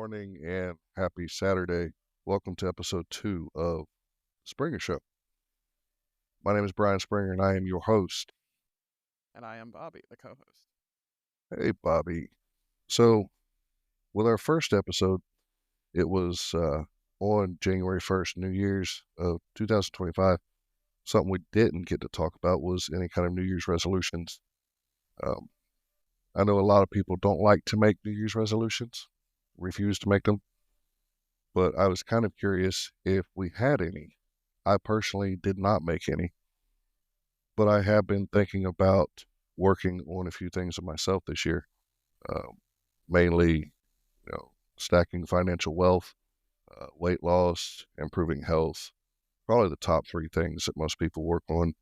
morning and happy Saturday. Welcome to episode 2 of Springer Show. My name is Brian Springer and I am your host. And I am Bobby, the co-host. Hey, Bobby. So, with our first episode, it was on January 1st, New Year's of 2025. Something we didn't get to talk about was any kind of New Year's resolutions. Um, I know a lot of people don't like to make New Year's resolutions, refuse to make them, but I was kind of curious if we had any. I personally did not make any, but I have been thinking about working on a few things of myself this year, mainly, stacking financial wealth, weight loss, improving health, probably the top three things that most people work on.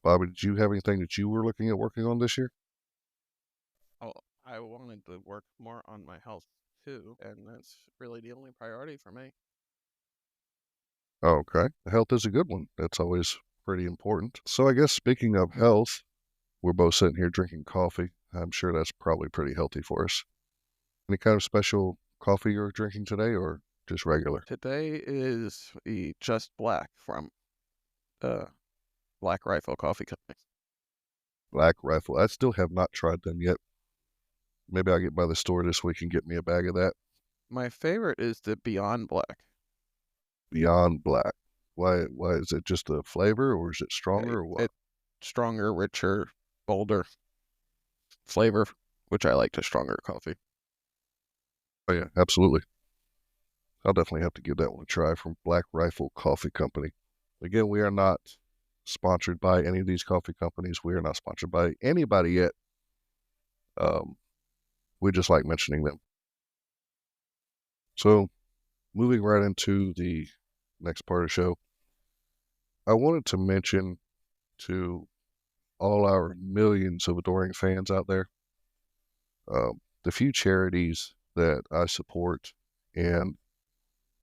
Bobby, did you have anything that you were looking at working on this year? Oh, I wanted to work more on my health too, and that's really the only priority for me. Okay, health is a good one. That's always pretty important. So I guess speaking of health, we're both sitting here drinking coffee. I'm sure that's probably pretty healthy for us. Any kind of special coffee you're drinking today or just regular? Today is the Just Black from Black Rifle Coffee Company. Black Rifle. I still have not tried them yet. Maybe I'll get by the store this week and get me a bag of that. My favorite is the Beyond Black. Beyond Black. Why is it just a flavor or is it It, stronger or what? it stronger, richer, bolder flavor, which I like to stronger coffee. Oh yeah, absolutely. I'll definitely have to give that one a try from Black Rifle Coffee Company. Again, we are not sponsored by any of these coffee companies. We are not sponsored by anybody yet. Um, we just like mentioning them. So, moving right into the next part of the show, I wanted to mention to all our millions of adoring fans out there, the few charities that I support and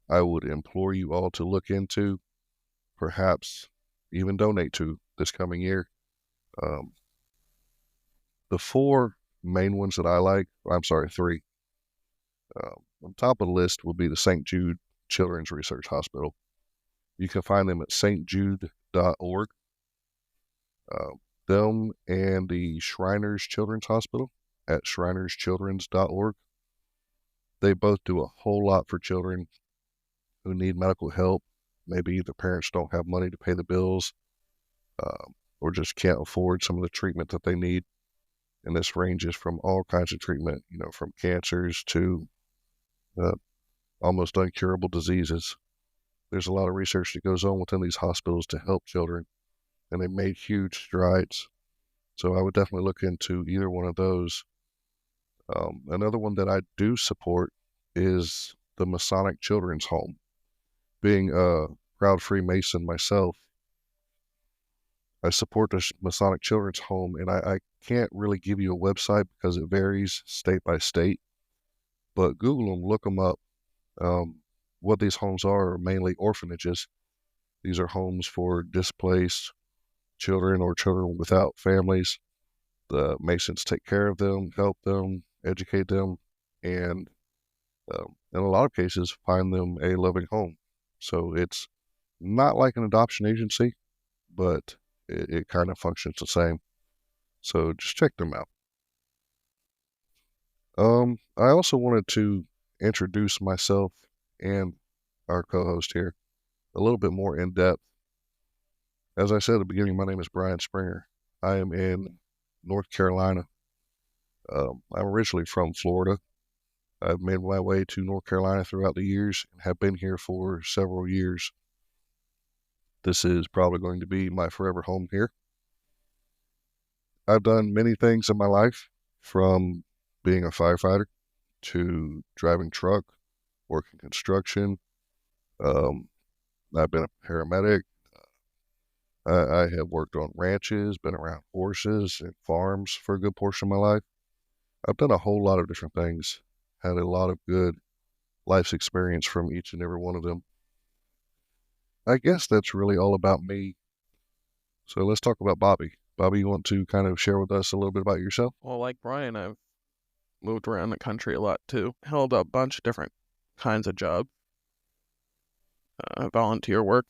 I would implore you all to look into, perhaps even donate to this coming year. Um, the four main ones that I like, I'm sorry, three. On top of the list will be the St. Jude Children's Research Hospital. You can find them at stjude.org. Uh, them and the Shriners Children's Hospital at shrinerschildrens.org. They both do a whole lot for children who need medical help. Maybe the parents don't have money to pay the bills, or just can't afford some of the treatment that they need. And this ranges from all kinds of treatment, from cancers to uh, almost uncurable diseases. There's a lot of research that goes on within these hospitals to help children, and they made huge strides. So I would definitely look into either one of those. Another one that I do support is the Masonic Children's Home. Being a proud Freemason myself, I support the Masonic Children's Home, and I can't really give you a website because it varies state by state. But Google them, look them up. What these homes are mainly orphanages. These are homes for displaced children or children without families. The Masons take care of them, help them, educate them, and in a lot of cases, find them a loving home. So it's not like an adoption agency, but it kind of functions the same. So just check them out. I also wanted to introduce myself and our co-host here a little bit more in depth. As I said at the beginning, my name is Brian Springer. I am in North Carolina. I'm originally from Florida. I've made my way to North Carolina throughout the years and have been here for several years. This is probably going to be my forever home here. I've done many things in my life, from being a firefighter to driving truck, working construction. Um, I've been a paramedic. I have worked on ranches, been around horses and farms for a good portion of my life. I've done a whole lot of different things, had a lot of good life's experience from each and every one of them. I guess that's really all about me. So let's talk about Bobby. Bobby, you want to kind of share with us a little bit about yourself? Well, like Brian, I've moved around the country a lot too. Held a bunch of different kinds of jobs, volunteer work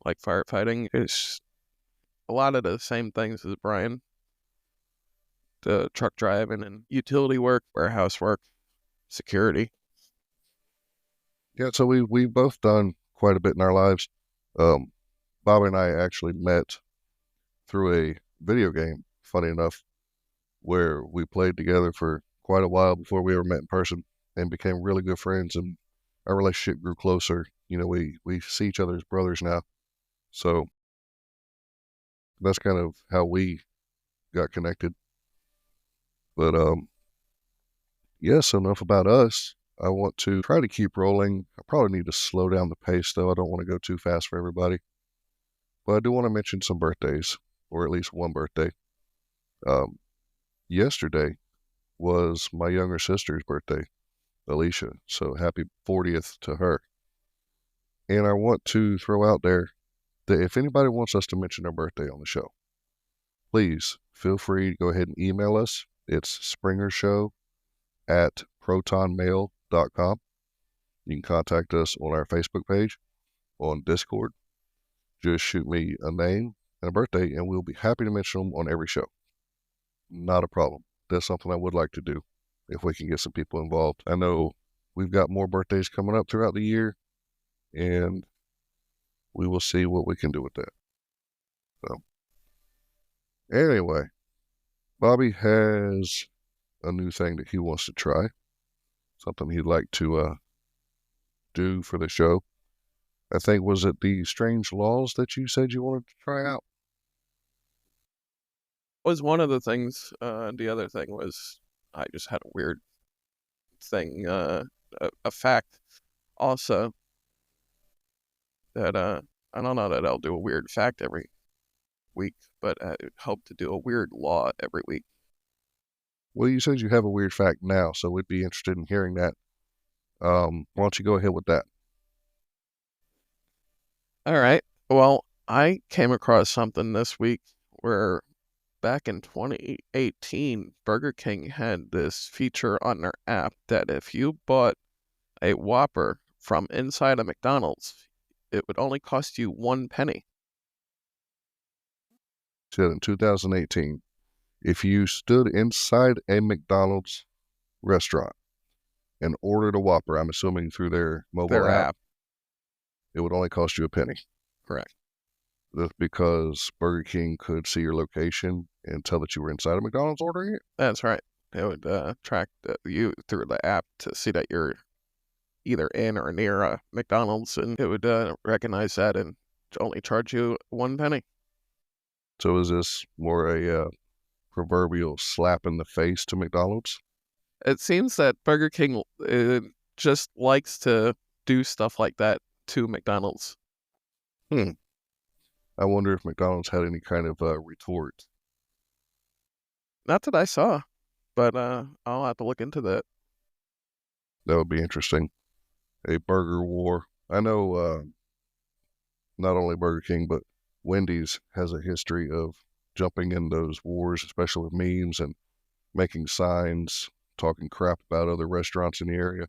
like firefighting. It's a lot of the same things as Brian. The truck driving and utility work, warehouse work, security. Yeah, so we've both done quite a bit in our lives. Um, Bobby and I actually met through a video game, funny enough, where we played together for quite a while before we ever met in person and became really good friends, and our relationship grew closer. You know, we see each other as brothers now. So that's kind of how we got connected. But yes, enough about us. I want to try to keep rolling. I probably need to slow down the pace though. I don't want to go too fast for everybody. But I do want to mention some birthdays, or at least one birthday. Um, Yesterday was my younger sister's birthday, Alicia. So happy 40th to her. And I want to throw out there that if anybody wants us to mention their birthday on the show, please feel free to go ahead and email us. It's springershow@protonmail.com. You can contact us on our Facebook page, on Discord. Just shoot me a name and a birthday, and we'll be happy to mention them on every show. Not a problem. That's something I would like to do if we can get some people involved. I know we've got more birthdays coming up throughout the year, and we will see what we can do with that. So, anyway, Bobby has a new thing that he wants to try, something he'd like to do for the show. I think, was it the strange laws that you said you wanted to try out? Was one of the things. The other thing was I just had a weird thing, a fact also that I don't know that I'll do a weird fact every week, but I hope to do a weird law every week. Well, you said you have a weird fact now, so we'd be interested in hearing that. Why don't you go ahead with that? All right. Well, I came across something this week where back in 2018, Burger King had this feature on their app that if you bought a Whopper from inside a McDonald's, it would only cost you 1 penny. Said in 2018, if you stood inside a McDonald's restaurant and ordered a Whopper, I'm assuming through their mobile Their app, app, it would only cost you a penny. correct. That's because Burger King could see your location and tell that you were inside a McDonald's ordering it. That's right. It would track you through the app to see that you're either in or near a McDonald's, and it would recognize that and only charge you 1 penny. So is this more a proverbial slap in the face to McDonald's? It seems that Burger King just likes to do stuff like that to McDonald's. Hmm. I wonder if McDonald's had any kind of retort. Not that I saw, but I'll have to look into that. That would be interesting. A burger war. I know not only Burger King, but Wendy's has a history of jumping in those wars, especially with memes and making signs, talking crap about other restaurants in the area.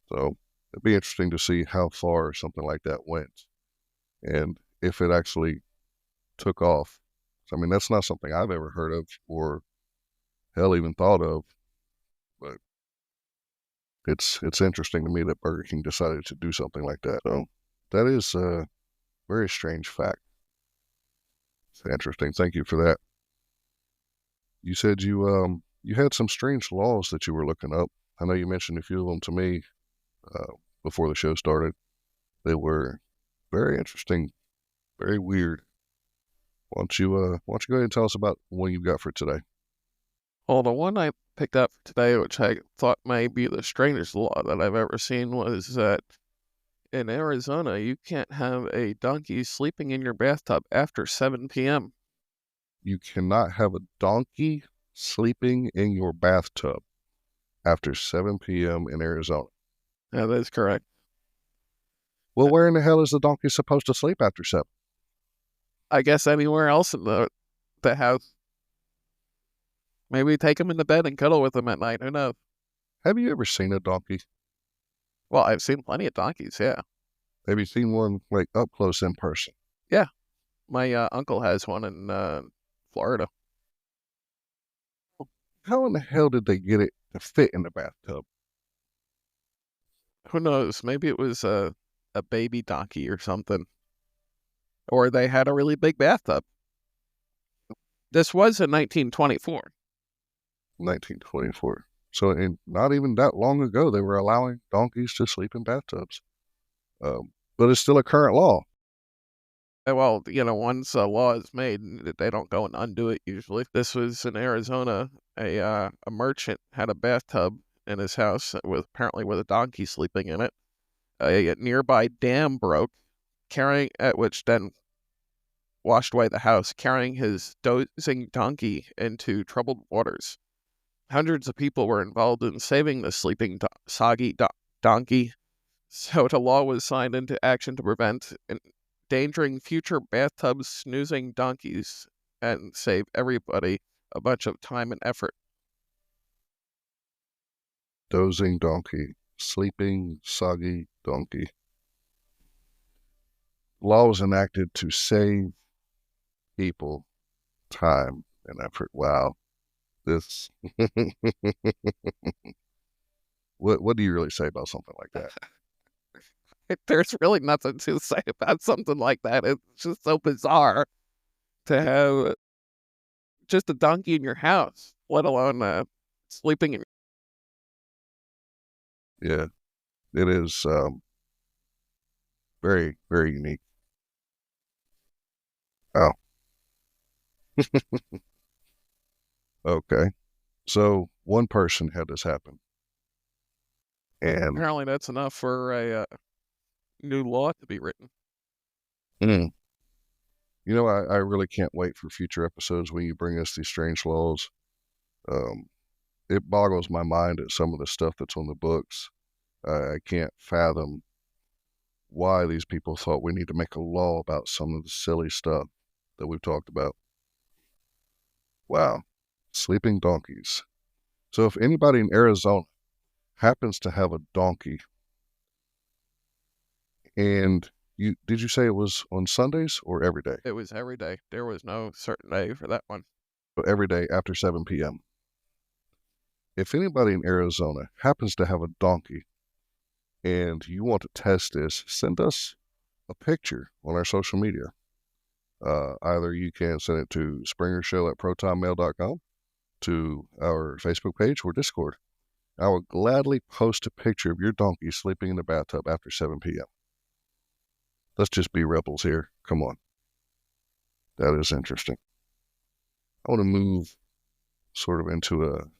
So it'd be interesting to see how far something like that went and if it actually took off. So, I mean, that's not something I've ever heard of or hell even thought of, but it's interesting to me that Burger King decided to do something like that. So that is a very strange fact. It's interesting. Thank you for that. You said you had some strange laws that you were looking up. I know you mentioned a few of them to me before the show started. They were very interesting, very weird. Why don't you go ahead and tell us about what you've got for today? Well, the one I picked up for today, which I thought may be the strangest law that I've ever seen, was that in Arizona, you can't have a donkey sleeping in your bathtub after 7 p.m. You cannot have a donkey sleeping in your bathtub after 7 p.m. in Arizona. Yeah, that is correct. Well, where in the hell is the donkey supposed to sleep after 7? I guess anywhere else in the house. Maybe take him into bed and cuddle with him at night. Who knows? Have you ever seen a donkey? Well, I've seen plenty of donkeys. Yeah, Have you seen one like up close in person? yeah. My uncle has one in Florida. How in the hell did they get it to fit in the bathtub? Who knows? Maybe it was a baby donkey or something, or they had a really big bathtub. This was in 1924. 1924. So, not even that long ago, they were allowing donkeys to sleep in bathtubs. But it's still a current law. Well, once a law is made, they don't go and undo it usually. This was in Arizona. A merchant had a bathtub in his house with apparently with a donkey sleeping in it. A nearby dam broke, carrying at which then washed away the house, carrying his dozing donkey into troubled waters. Hundreds of people were involved in saving the sleeping soggy donkey, so the law was signed into action to prevent endangering future bathtub snoozing donkeys and save everybody a bunch of time and effort. Dozing donkey, sleeping, soggy donkey. Law was enacted to save people time and effort. Wow. This. What do you really say about something like that? There's really nothing to say about something like that. It's just so bizarre to have just a donkey in your house, let alone sleeping in. Yeah, it is very, very unique. Oh, okay. So one person had this happen, and Apparently, that's enough for a new law to be written. mm, I really can't wait for future episodes when you bring us these strange laws. Um, it boggles my mind at some of the stuff that's on the books. I can't fathom why these people thought we need to make a law about some of the silly stuff that we've talked about. Wow. Sleeping donkeys. So if anybody in Arizona happens to have a donkey and did you say it was on Sundays or every day? It was every day. There was no certain day for that one. So every day after 7 p.m. If anybody in Arizona happens to have a donkey and you want to test this, send us a picture on our social media. Either you can send it to springershow@protonmail.com, to our Facebook page, or Discord. I will gladly post a picture of your donkey sleeping in the bathtub after 7 p.m. Let's just be rebels here. Come on. That is interesting. I want to move sort of into an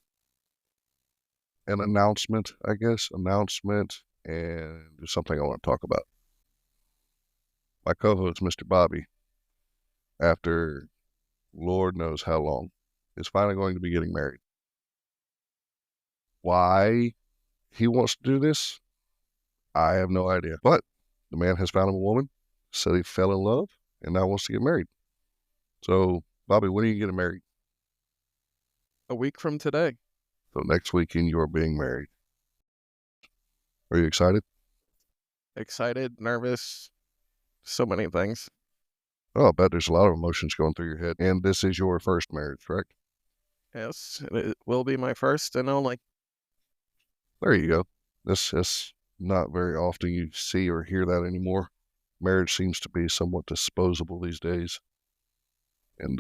announcement, I guess. Announcement and something I want to talk about. My co-host, Mr. Bobby, after Lord knows how long, is finally going to be getting married. Why he wants to do this, I have no idea. But the man has found him a woman, said he fell in love, and now wants to get married. So, Bobby, when are you getting married? A week from today. So next weekend you are being married. Are you excited? Excited, nervous, so many things. Oh, I bet there's a lot of emotions going through your head. And this is your first marriage, correct? Yes, it will be my first and only. There you go. This is not very often you see or hear that anymore. Marriage seems to be somewhat disposable these days. And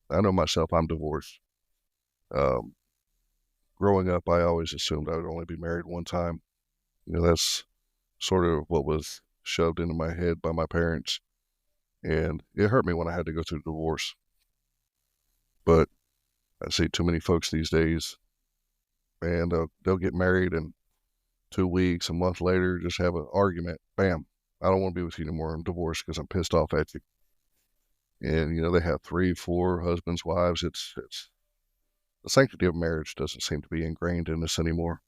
I know myself, I'm divorced. Um, Growing up, I always assumed I would only be married one time. That's sort of what was shoved into my head by my parents. And it hurt me when I had to go through divorce. But I see too many folks these days, and they'll get married and 2 weeks, a month later, just have an argument. Bam. I don't want to be with you anymore. I'm divorced because I'm pissed off at you. And, they have 3, 4 husbands, wives. It's the sanctity of marriage doesn't seem to be ingrained in us anymore.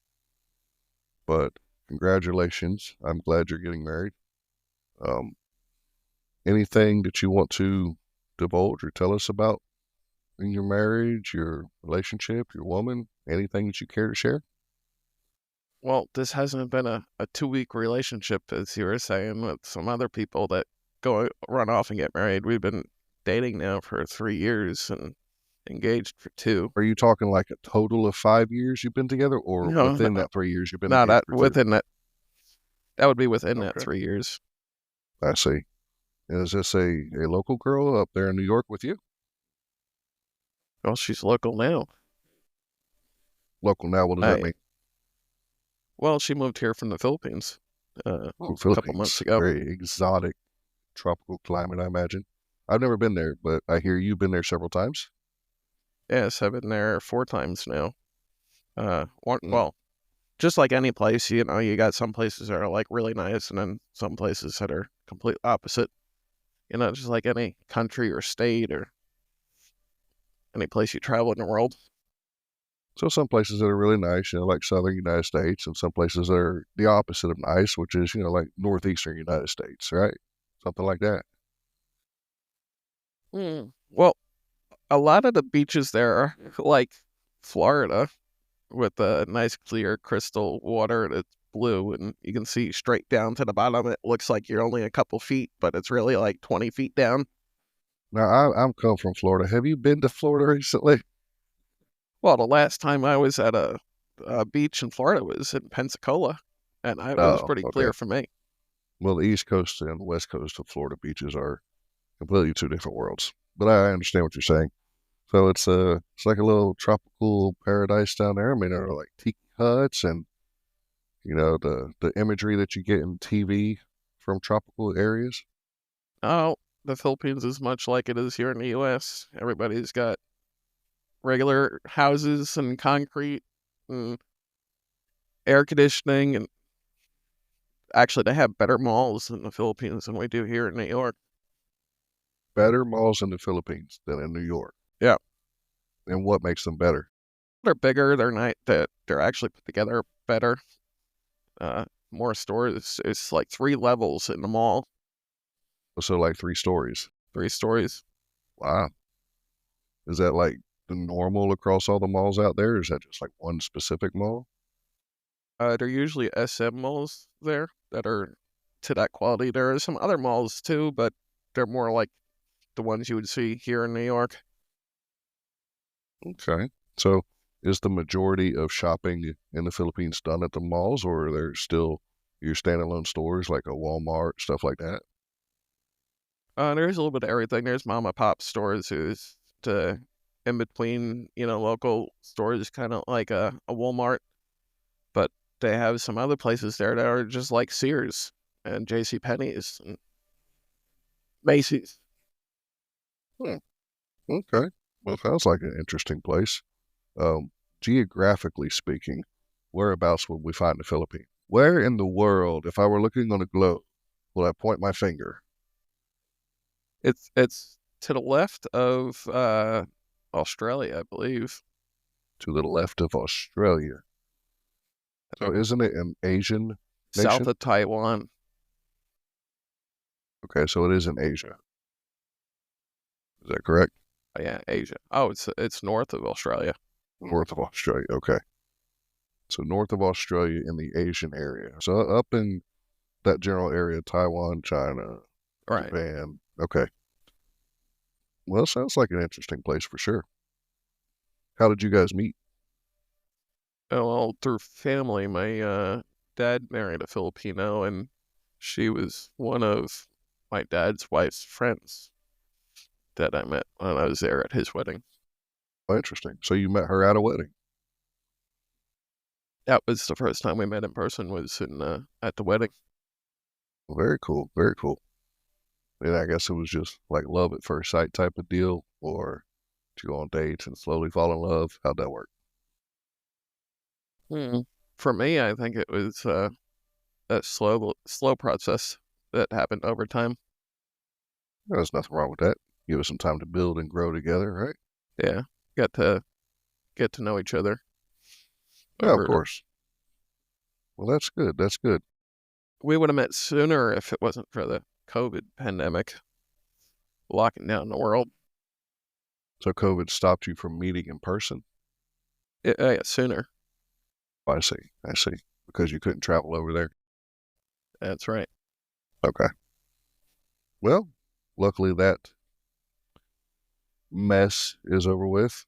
But congratulations. I'm glad you're getting married. Um, Anything that you want to divulge or tell us about in your marriage, your relationship, your woman? Anything that you care to share? Well, this hasn't been a 2 week relationship, as you were saying, with some other people that go run off and get married. We've been dating now for 3 years and engaged for two. Are you talking like a total of 5 years you've been together, or No, no, within that 3 years you've been no, engaged that for two? within that would be within that Okay, 3 years. I see. Is this a local girl up there in New York with you? Well, she's local now. Local now, what does that I mean? well, she moved here from the Philippines Oh, a couple months Philippines. ago. Very exotic tropical climate, I imagine. I've never been there, but I hear you've been there several times. Yes, I've been there 4 times now. Mm. Well, just like any place, you got some places that are like really nice, and then some places that are complete opposite. Just like any country or state or any place you travel in the world. So some places that are really nice, like southern United States, and some places that are the opposite of nice, which is, like northeastern United States, right? Something like that. Well, a lot of the beaches there are like Florida with a nice clear crystal water that's blue and you can see straight down to the bottom. It looks like you're only a couple feet, but it's really like 20 feet down. Now, I'm come from Florida. Have you been to Florida recently? Well, the last time I was at a beach in Florida was in Pensacola, and it was Oh, pretty okay. clear for me. Well, the East Coast and the West Coast of Florida beaches are completely two different worlds. But I understand what you're saying. So it's like a little tropical paradise down there. I mean, there are like tiki huts and the imagery that you get in TV from tropical areas. Oh, the Philippines is much like it is here in the U.S. Everybody's got regular houses and concrete and air conditioning, and actually, they have better malls in the Philippines than we do here in New York. Better malls in the Philippines than in New York. Yeah, And what makes them better? they're bigger. They're actually put together better. More stores. It's like 3 levels in the mall, So like 3 stories. 3 stories. Wow. Is that like the normal across all the malls out there? Or is that just like one specific mall? They're usually SM malls there that are to that quality. There are some other malls too, but they're more like the ones you would see here in New York. Okay. So is the majority of shopping in the Philippines done at the malls, or are there still your standalone stores like a Walmart, stuff like that? There's a little bit of everything. There's mom and pop stores who's to in between, local stores, kind of like a Walmart, but they have some other places there that are just like Sears and J.C. Penney's and Macy's. Hmm. Okay. Well, sounds like an interesting place. Geographically speaking, whereabouts would we find the Philippines? Where in the world, if I were looking on a globe, would I point my finger? It's to the left of Australia, I believe. To the left of Australia. So isn't it an Asian South nation? of Taiwan. Okay, so it is in Asia. Is that correct? Oh, yeah, Asia. Oh, it's north of Australia. North of Australia. Okay. So north of Australia in the Asian area. So up in that general area, Taiwan, China, Right. Japan. Okay. Well, sounds like an interesting place for sure. How did you guys meet? Well, through family, my dad married a Filipino, and she was one of my dad's wife's friends that I met when I was there at his wedding. Oh, interesting. So you met her at a wedding. That was the first time we met in person, was in at the wedding. Very cool. Very cool. And I guess it was just like love at first sight type of deal, or to go on dates and slowly fall in love. How'd that work? Hmm. For me, I think it was a slow process that happened over time. There's nothing wrong with that. Give us some time to build and grow together, right? Yeah, got to get to know each other Yeah, of over. course. Well, that's good. That's good. We would have met sooner if it wasn't for the COVID pandemic locking down the world. So COVID stopped you from meeting in person? Sooner. I see. I see. Because you couldn't travel over there. That's right. Okay. Well, luckily that mess is over with,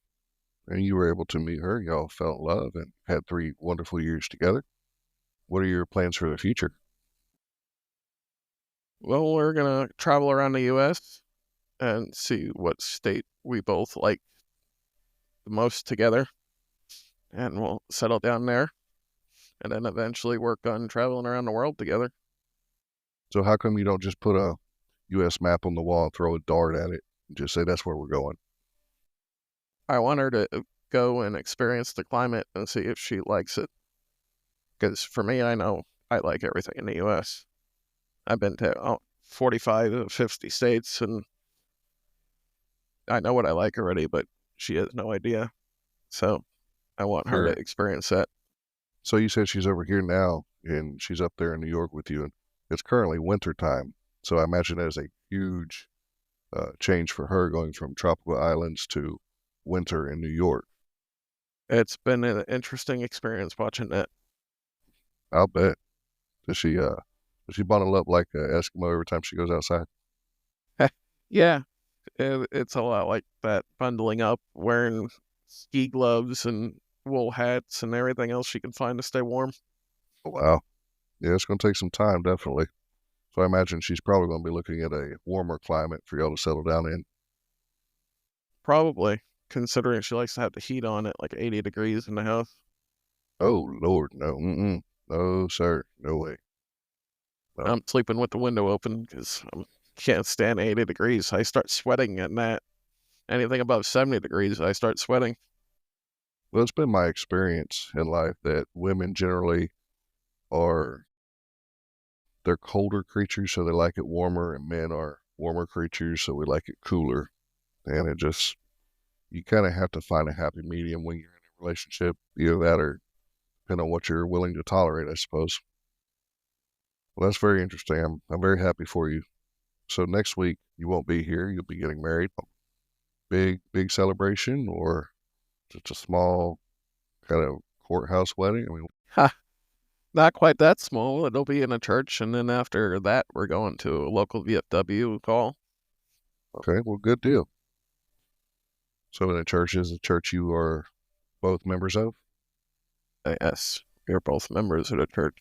and you were able to meet her. Y'all fell in love and had 3 wonderful years together. What are your plans for the future? Well, we're gonna travel around the U.S. and see what state we both like the most together, and we'll settle down there, and then eventually work on traveling around the world together. So how come you don't just put a U.S. map on the wall and throw a dart at it and just say that's where we're going? I want her to go and experience the climate and see if she likes it. Because for me, I know I like everything in the U.S. I've been to 45 to 50 states, and I know what I like already, but she has no idea. So I want her to Sure. experience that. So you said she's over here now, and she's up there in New York with you, and it's currently winter time. So I imagine that is a huge change for her going from tropical islands to winter in New York. It's been an interesting experience watching that. I'll bet. Does she bundle up like a Eskimo every time she goes outside? Yeah, it's a lot like that, bundling up, wearing ski gloves and wool hats and everything else she can find to stay warm. Oh, wow. Yeah, it's going to take some time, definitely. So I imagine she's probably going to be looking at a warmer climate for y'all to settle down in. Probably, considering she likes to have the heat on at like 80 degrees in the house. Oh, Lord, no. Mm-mm. No, sir. No way. No. I'm sleeping with the window open because I can't stand 80 degrees. I start sweating at that. Anything above 70 degrees, I start sweating. Well, it's been my experience in life that women generally are, they're colder creatures, so they like it warmer, and men are warmer creatures, so we like it cooler. And it just, you kind of have to find a happy medium when you're in a relationship, either that or depend on what you're willing to tolerate, I suppose. Well, that's very interesting. I'm very happy for you. So next week you won't be here. You'll be getting married. Big celebration or just a small kind of courthouse wedding? I mean, Ha! Not quite that small. It'll be in a church, and then after that, we're going to a local VFW call. okay, well, good deal. So in the church is a church you are both members of? Yes, we're both members of the church.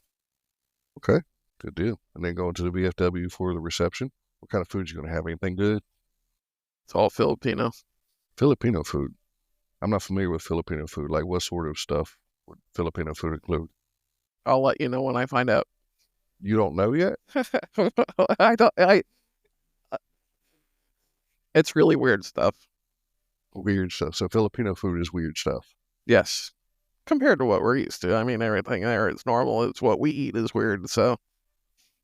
Okay, good deal. And then going to the VFW for the reception. What kind of food you going to have? Anything good? It's all Filipino. Filipino food. I'm not familiar with Filipino food. Like what sort of stuff would Filipino food include? I'll let you know when I find out. You don't know yet? I don't. It's really weird stuff. Weird stuff. So Filipino food is weird stuff. Yes, compared to what we're used to. I mean, everything there is normal. It's what we eat is weird. So,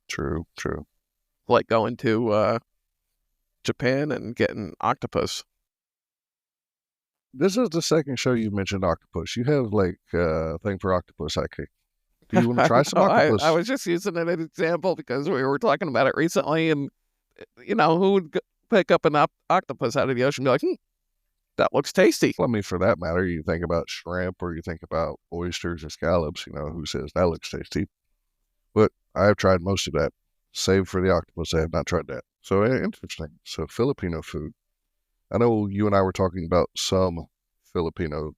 True, true. like going to Japan and getting octopus. This is the second show you mentioned octopus. You have like a thing for octopus, I think. Do you want to I try some know. I octopus? was just using it as an example because we were talking about it recently, and who would pick up an octopus out of the ocean and be like, that looks tasty. Well, I mean, for that matter, you think about shrimp or you think about oysters and scallops, who says that looks tasty? But I have tried most of that. Save for the octopus, I have not tried that. So interesting. So Filipino food. I know you and I were talking about some Filipino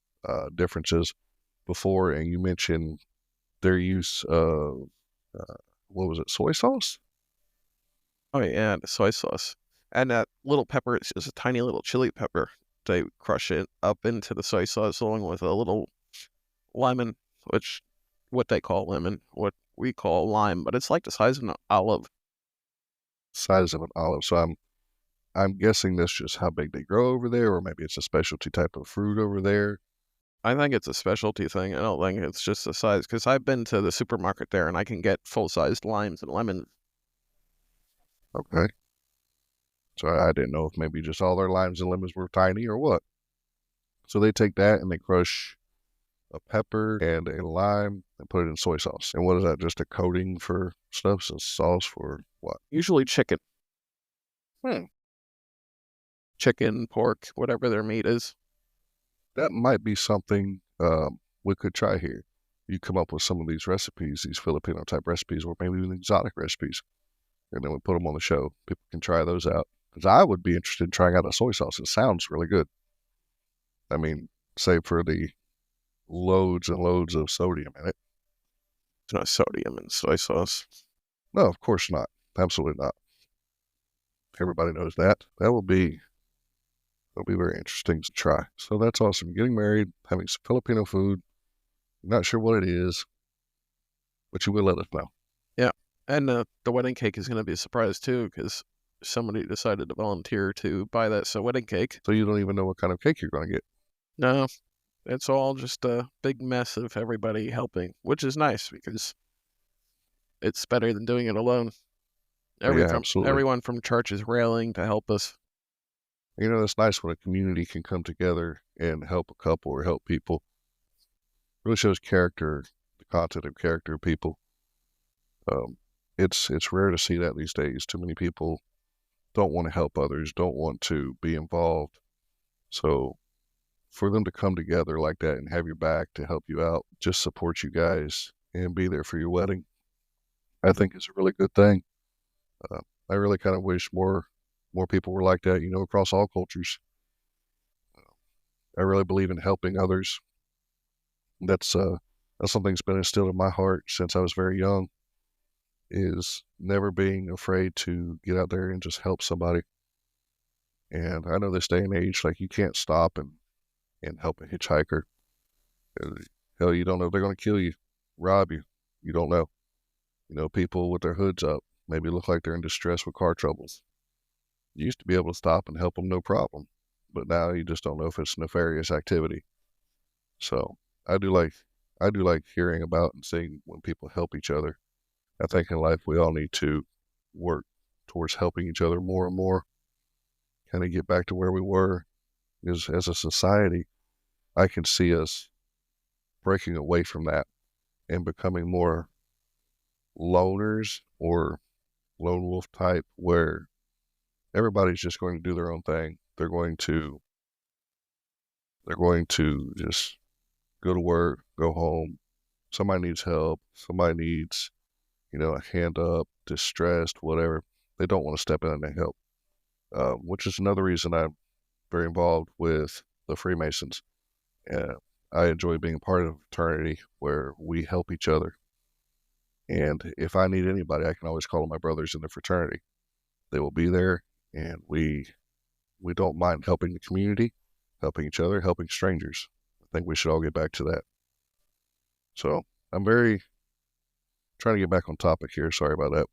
differences before, and you mentioned their use of, what was it, soy sauce? Oh yeah, the soy sauce. And that little pepper is just a tiny little chili pepper. They crush it up into the soy sauce along with a little lemon, which what they call lemon, what we call lime, but it's like the size of an olive. Size of an olive. So I'm guessing that's just how big they grow over there, or maybe it's a specialty type of fruit over there. I think it's a specialty thing. I don't think it's just the size because I've been to the supermarket there and I can get full-sized limes and lemons. Okay. So I didn't know if maybe just all their limes and lemons were tiny or what. So they take that and they crush a pepper and a lime and put it in soy sauce. And what is that? Just a coating for stuff? So sauce for what? Usually chicken. Hmm. chicken, pork, whatever their meat is. That might be something we could try here. You come up with some of these recipes, these Filipino type recipes, or maybe even exotic recipes, and then we put them on the show. People can try those out. Because I would be interested in trying out a soy sauce. It sounds really good. I mean, save for the loads and loads of sodium in it. There's no sodium in soy sauce. No, of course not. Absolutely not. Everybody knows that. That'll be very interesting to try. So that's awesome. Getting married, having some Filipino food. Not sure what it is, but you will let us know. Yeah. And the wedding cake is going to be a surprise, too, because somebody decided to volunteer to buy that wedding cake. So you don't even know what kind of cake you're going to get. No, it's all just a big mess of everybody helping, which is nice because it's better than doing it alone. Absolutely. Everyone from church is railing to help us. You know, it's nice when a community can come together and help a couple or help people. It really shows character, the content of character of people. It's rare to see that these days. Too many people don't want to help others, don't want to be involved. So for them to come together like that and have your back to help you out, just support you guys and be there for your wedding, I think is a really good thing. I really kind of wish more people were like that, you know, across all cultures. I really believe in helping others. That's something that's been instilled in my heart since I was very young, is never being afraid to get out there and just help somebody. And I know this day and age, like, you can't stop and help a hitchhiker. Hell, you don't know if they're going to kill you, rob you. You don't know. You know, people with their hoods up maybe look like they're in distress with car troubles. You used to be able to stop and help them no problem, but now you just don't know if it's nefarious activity. So I do like hearing about and seeing when people help each other. I think in life we all need to work towards helping each other more and more, kind of get back to where we were. Because as a society, I can see us breaking away from that and becoming more loners or lone wolf type, where everybody's just going to do their own thing. They're going to just go to work, go home. Somebody needs help. Somebody needs, you know, a hand up, distressed, whatever. They don't want to step in and help, which is another reason I'm very involved with the Freemasons. I enjoy being part of a fraternity where we help each other. And if I need anybody, I can always call on my brothers in the fraternity. They will be there, and we don't mind helping the community, helping each other, helping strangers. I think we should all get back to that. So I'm very trying to get back on topic here. Sorry about that.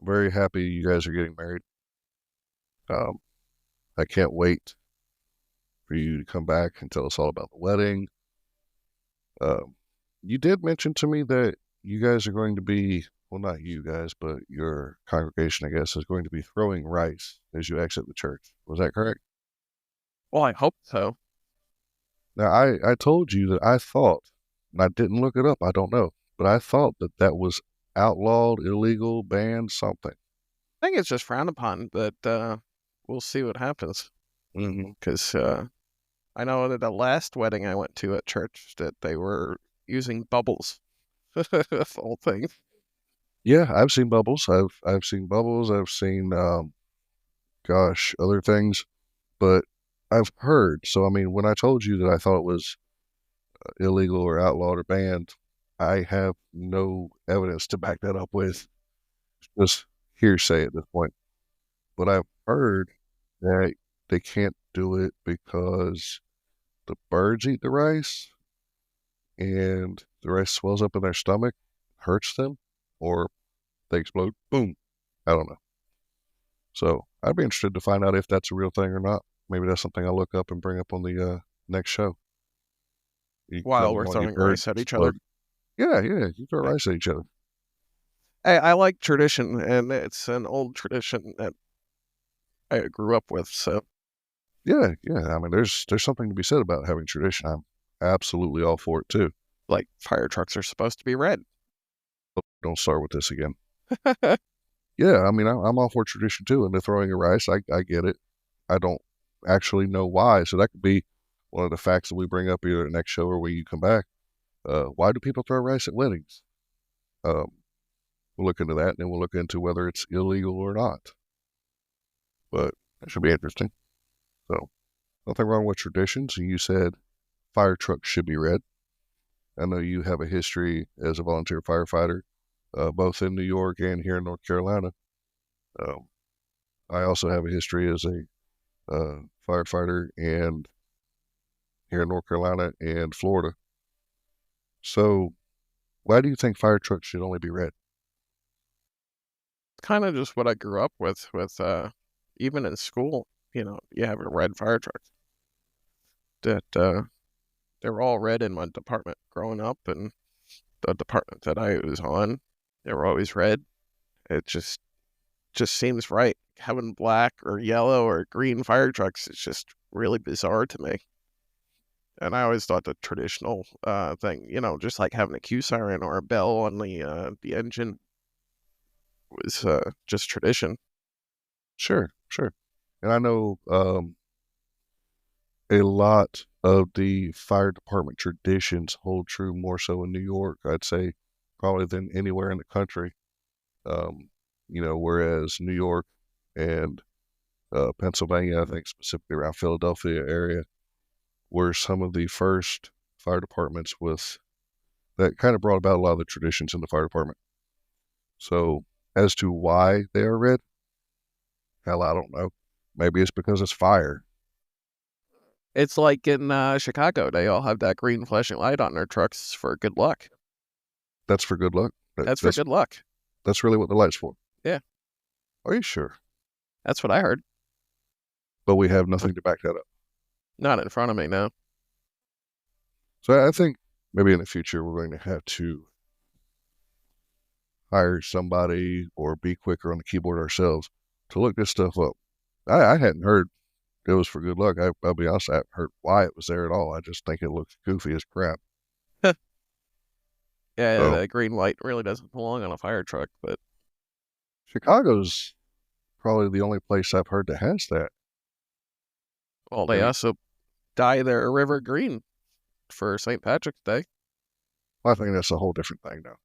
I'm very happy you guys are getting married. I can't wait for you to come back and tell us all about the wedding. You did mention to me that you guys are going to be, well, not you guys, but your congregation, I guess, is going to be throwing rice as you exit the church. Was that correct? Well, I hope so. Now, I told you that I thought, and I didn't look it up, I don't know, but I thought that was outlawed, illegal, banned, something. I think it's just frowned upon, but we'll see what happens. Because I know that the last wedding I went to at church that they were using bubbles. Of all things. Yeah, I've seen bubbles. I've seen bubbles. I've seen other things, but I've heard. So I mean, when I told you that I thought it was illegal or outlawed or banned, I have no evidence to back that up with. Just hearsay at this point. But I've heard that they can't do it because the birds eat the rice and the rice swells up in their stomach, hurts them, or they explode. Boom. I don't know. So I'd be interested to find out if that's a real thing or not. Maybe that's something I'll look up and bring up on the next show. While we're throwing rice at each other. Yeah, you throw rice at each other. Hey, I like tradition, and it's an old tradition that I grew up with. So yeah. I mean, there's something to be said about having tradition. I'm absolutely all for it too. Like fire trucks are supposed to be red. Don't start with this again. Yeah, I mean, I'm all for tradition too, and the throwing of rice, I get it. I don't actually know why. So that could be one of the facts that we bring up either the next show or when you come back. Why do people throw rice at weddings? Um, we'll look into that, and then we'll look into whether it's illegal or not. But that should be interesting. So nothing wrong with traditions. And you said fire trucks should be red. I know you have a history as a volunteer firefighter, both in New York and here in North Carolina. Um, I also have a history as a firefighter and here in North Carolina and Florida. So, why do you think fire trucks should only be red? Kind of just what I grew up with even in school, you have a red fire truck that they were all red in my department growing up, and the department that I was on, they were always red. It just seems right. Having black or yellow or green fire trucks is just really bizarre to me. And I always thought the traditional thing, just like having a Q siren or a bell on the engine was just tradition. Sure, sure. And I know a lot of the fire department traditions hold true more so in New York, I'd say, probably than anywhere in the country. Um, whereas New York and Pennsylvania, I think specifically around Philadelphia area, were some of the first fire departments with that kind of brought about a lot of the traditions in the fire department. So as to why they are red, hell, I don't know. Maybe it's because it's fire. It's like in Chicago, they all have that green flashing light on their trucks for good luck. That's for good luck. That, That's for that's good luck. that's really what the light's for. Yeah, Are you sure? that's what I heard. But we have nothing to back that up. Not in front of me, no. So I think maybe in the future we're going to have to hire somebody or be quicker on the keyboard ourselves to look this stuff up. I hadn't heard it was for good luck. I'll be honest, I haven't heard why it was there at all. I just think it looks goofy as crap. Yeah, So the green light really doesn't belong on a fire truck, but Chicago's probably the only place I've heard that has that. well, I they mean, also dye their river green for St. Patrick's Day. I think that's a whole different thing now.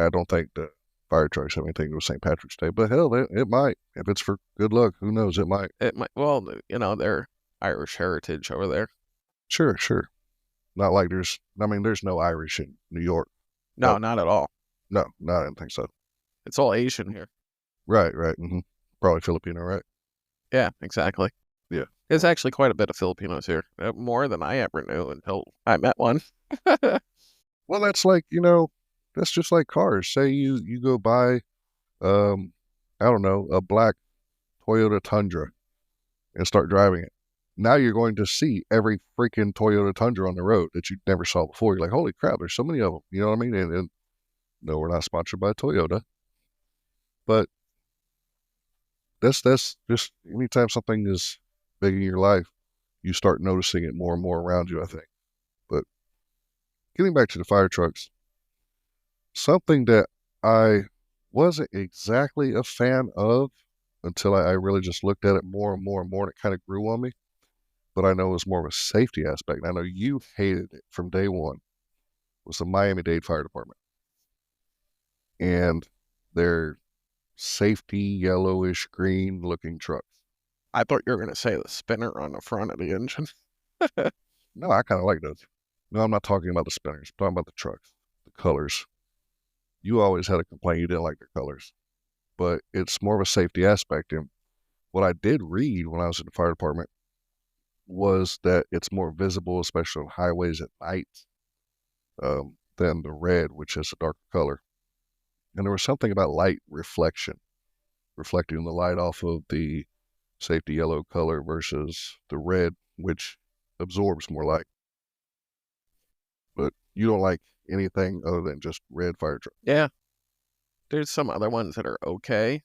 I don't think the fire trucks have anything to do with St. Patrick's Day, but hell, it might. If it's for good luck, who knows? It might. It might, well, their Irish heritage over there. Sure, sure. Not like there's no Irish in New York. No, Nope. not at all. No, I didn't think so. It's all Asian here. Right, right. Probably Filipino, right? Yeah, exactly. Yeah. There's actually quite a bit of Filipinos here, more than I ever knew until I met one. Well, that's like, that's just like cars. Say you go buy, um, I don't know, a black Toyota Tundra and start driving it. Now you're going to see every freaking Toyota Tundra on the road that you never saw before. You're like, holy crap, there's so many of them. You know what I mean? And no, we're not sponsored by Toyota, but that's just anytime something is big in your life, you start noticing it more and more around you, I think. But getting back to the fire trucks, something that I wasn't exactly a fan of until I really just looked at it more and more and more, and it kind of grew on me. But I know it was more of a safety aspect. I know you hated it from day one. Was the Miami-Dade Fire Department and their safety yellowish green looking trucks. I thought you were going to say the spinner on the front of the engine. No, I kind of like those. No, I'm not talking about the spinners. I'm talking about the trucks, the colors. You always had a complaint you didn't like their colors, but it's more of a safety aspect. And what I did read when I was in the fire department was that it's more visible, especially on highways at night, than the red, which is a darker color. And there was something about light reflection, reflecting the light off of the safety yellow color versus the red, which absorbs more light. But you don't like anything other than just red fire truck. Yeah, there's some other ones that are okay,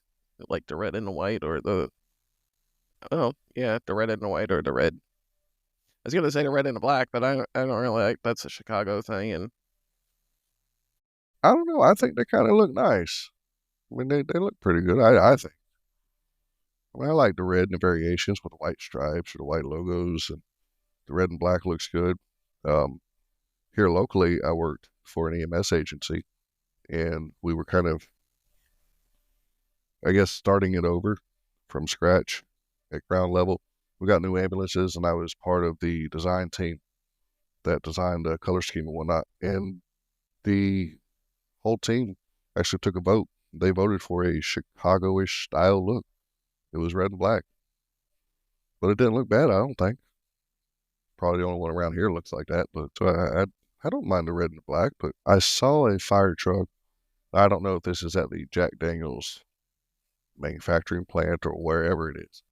like the red and the white or the red and the white or the red. I was going to say the red and the black, but I don't really like that's a Chicago thing. And I don't know. I think they kind of look nice. I mean, they look pretty good. I think. I mean, I like the red and the variations with the white stripes or the white logos, and the red and black looks good. Um, Here locally, I worked for an EMS agency, and we were kind of, I guess, starting it over from scratch at ground level. We got new ambulances, and I was part of the design team that designed the color scheme and whatnot. And the whole team actually took a vote. They voted for a Chicago-ish style look. It was red and black, but it didn't look bad, I don't think. Probably the only one around here looks like that, but so I don't mind the red and the black. But I saw a fire truck. I don't know if this is at the Jack Daniels manufacturing plant or wherever it is.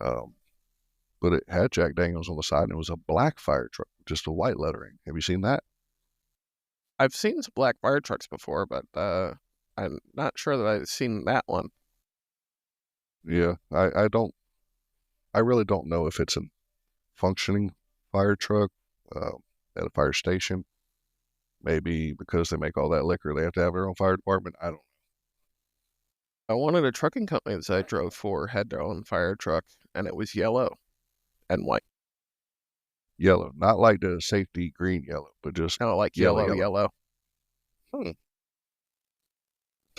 Um, but it had Jack Daniels on the side, and it was a black fire truck, just a white lettering. Have you seen that? I've seen some black fire trucks before, but I'm not sure that I've seen that one. Yeah, I really don't know if it's a functioning fire truck uh, at a fire station. Maybe because they make all that liquor, they have to have their own fire department. I don't. One of the trucking companies I drove for had their own fire truck, and it was yellow and white. Yellow, not like the safety green yellow, but just Kind of like yellow. yellow. It's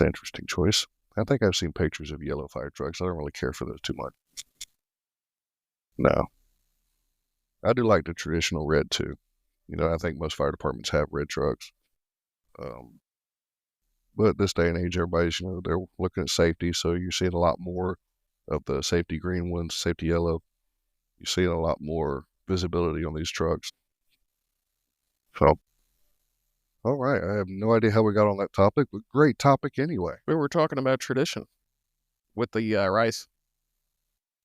an interesting choice. I think I've seen pictures of yellow fire trucks. I don't really care for those too much. No, I do like the traditional red too. I think most fire departments have red trucks. Um, but this day and age, everybody's, they're looking at safety, so you're seeing a lot more of the safety green ones, safety yellow. You're seeing a lot more visibility on these trucks. So, all right, I have no idea how we got on that topic, but great topic anyway. We were talking about tradition with the rice.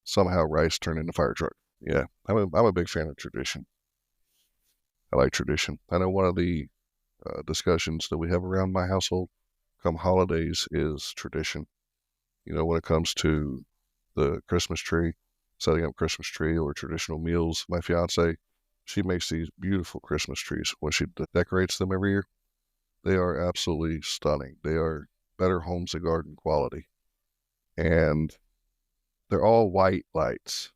Somehow rice turned into fire truck. Yeah, I'm a big fan of tradition. I like tradition. I know one of the discussions that we have around my household come holidays is tradition. When it comes to the Christmas tree, setting up Christmas tree or traditional meals, my fiance, she makes these beautiful Christmas trees when she decorates them every year. They are absolutely stunning. They are better homes and garden quality. And they're all white lights.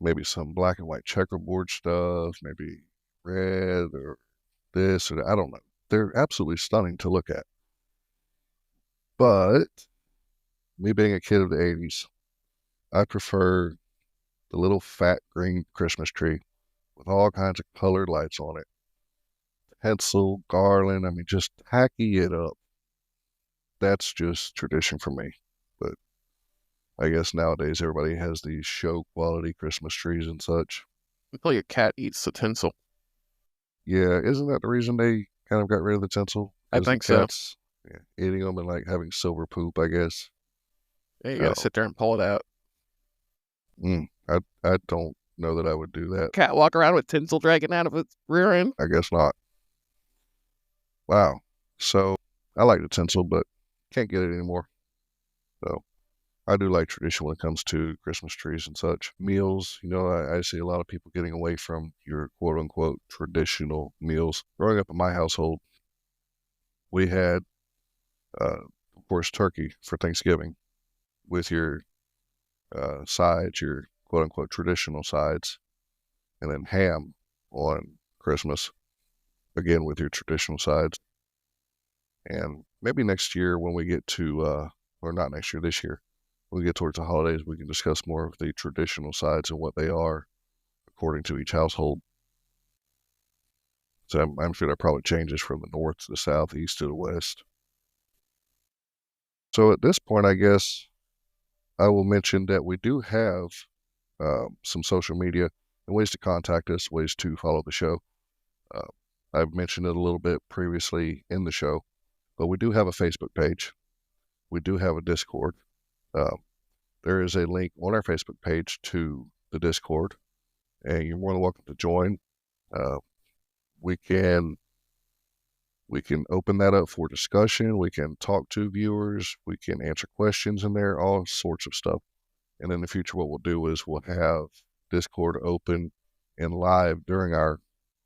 Maybe some black and white checkerboard stuff, maybe red or this or that. I don't know. They're absolutely stunning to look at. But me being a kid of the 80s, I prefer the little fat green Christmas tree with all kinds of colored lights on it. Pencil, garland, I mean, just tacky it up. That's just tradition for me. But I guess nowadays everybody has these show quality Christmas trees and such. Until your cat eats the tinsel. Yeah, isn't that the reason they kind of got rid of the tinsel? I Because the think so. cats eating them and like having silver poop, I guess. Yeah, you I gotta don't. sit there and pull it out. I don't know that I would do that. Cat walk around with tinsel dragging out of its rear end. I guess not. Wow. So I like the tinsel, but can't get it anymore. So I do like tradition when it comes to Christmas trees and such. Meals, I see a lot of people getting away from your quote unquote traditional meals. Growing up in my household, we had, of course, turkey for Thanksgiving with your sides, your quote unquote traditional sides, and then ham on Christmas, again with your traditional sides. And maybe next year when we get to, or not next year, this year, when we get towards the holidays, we can discuss more of the traditional sides and what they are according to each household. So I'm sure that probably changes from the north to the south, east to the west. So at this point, I guess I will mention that we do have some social media and ways to contact us, ways to follow the show. Uh, I've mentioned it a little bit previously in the show, but we do have a Facebook page. We do have a Discord. Uh, there is a link on our Facebook page to the Discord, and you're more than welcome to join. Uh, we can open that up for discussion. We can talk to viewers. We can answer questions in there, all sorts of stuff. And in the future, what we'll do is we'll have Discord open and live during our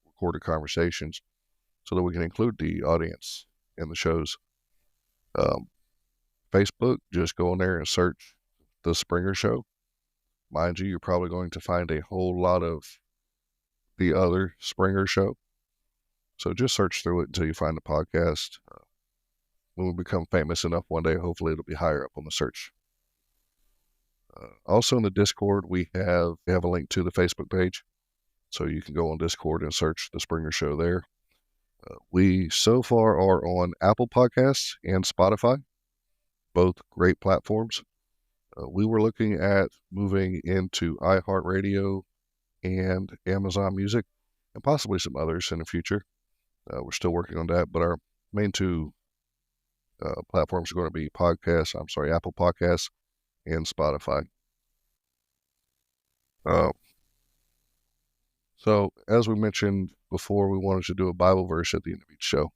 recorded conversations so that we can include the audience in the shows. Facebook, just go in there and search The Springer Show. Mind you, you're probably going to find a whole lot of the other Springer show. So just search through it until you find the podcast. When we become famous enough one day, hopefully it'll be higher up on the search. Also in the Discord, we have a link to the Facebook page. So you can go on Discord and search the Springer Show there. We so far are on Apple Podcasts and Spotify, both great platforms. We were looking at moving into iHeartRadio and Amazon Music and possibly some others in the future. We're still working on that, but our main two platforms are going to be Apple Podcasts and Spotify. So, as we mentioned before, we wanted to do a Bible verse at the end of each show.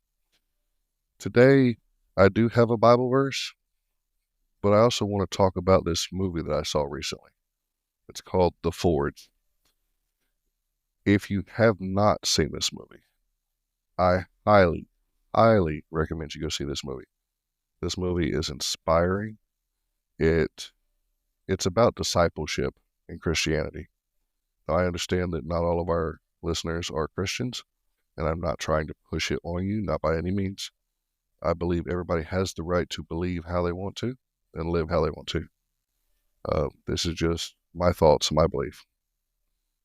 Today, I do have a Bible verse, but I also want to talk about this movie that I saw recently. It's called The Forge. If you have not seen this movie, I highly, highly recommend you go see this movie. This movie is inspiring. It's about discipleship in Christianity. Now, I understand that not all of our listeners are Christians, and I'm not trying to push it on you, not by any means. I believe everybody has the right to believe how they want to and live how they want to. This is just my thoughts and my belief.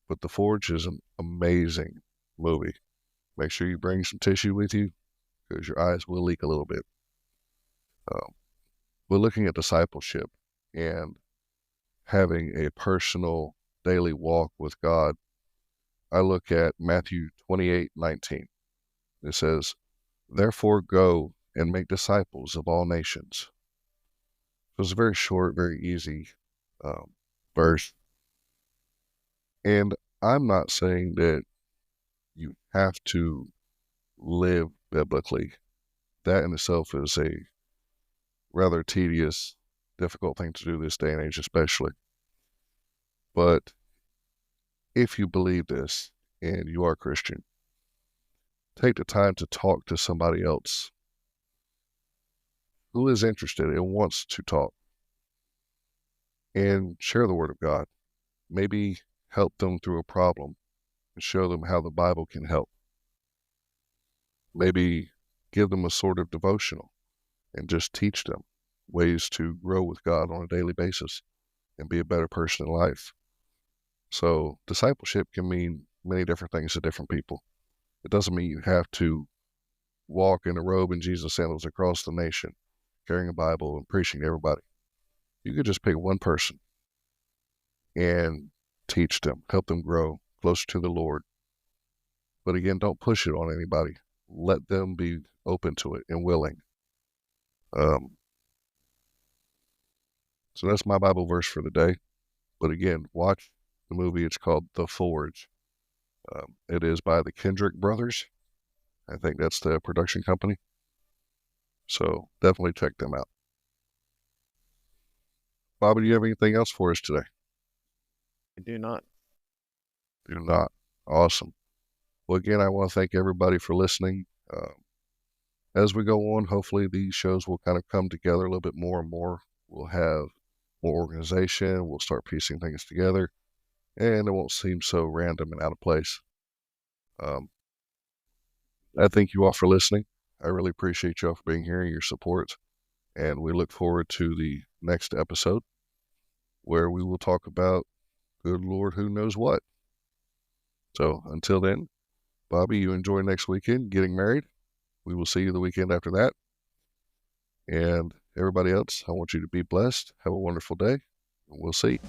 But The Forge is an amazing movie. Make sure you bring some tissue with you because your eyes will leak a little bit. We're looking at discipleship and having a personal daily walk with God. I look at Matthew 28:19. It says, "Therefore go and make disciples of all nations." So it's a very short, very easy verse. And I'm not saying that you have to live biblically. That in itself is a rather tedious, difficult thing to do this day and age, especially. But if you believe this and you are Christian, take the time to talk to somebody else who is interested and wants to talk and share the Word of God. Maybe help them through a problem and show them how the Bible can help. Maybe give them a sort of devotional and just teach them ways to grow with God on a daily basis and be a better person in life. So discipleship can mean many different things to different people. It doesn't mean you have to walk in a robe and Jesus sandals across the nation, carrying a Bible and preaching to everybody. You could just pick one person and teach them, help them grow closer to the Lord. But again, don't push it on anybody. Let them be open to it and willing. So that's my Bible verse for the day. But again, watch the movie. It's called The Forge. It is by the Kendrick brothers. I think that's the production company. So definitely check them out. Bobby, do you have anything else for us today? I do not. Do not. Awesome. Well, again, I want to thank everybody for listening. As we go on, hopefully these shows will kind of come together a little bit more and more. We'll have more organization. We'll start piecing things together, and it won't seem so random and out of place. I thank you all for listening. I really appreciate you all for being here and your support. And we look forward to the next episode where we will talk about, good Lord, who knows what. So until then, Bobby, you enjoy next weekend getting married. We will see you the weekend after that. And everybody else, I want you to be blessed. Have a wonderful day. And we'll see.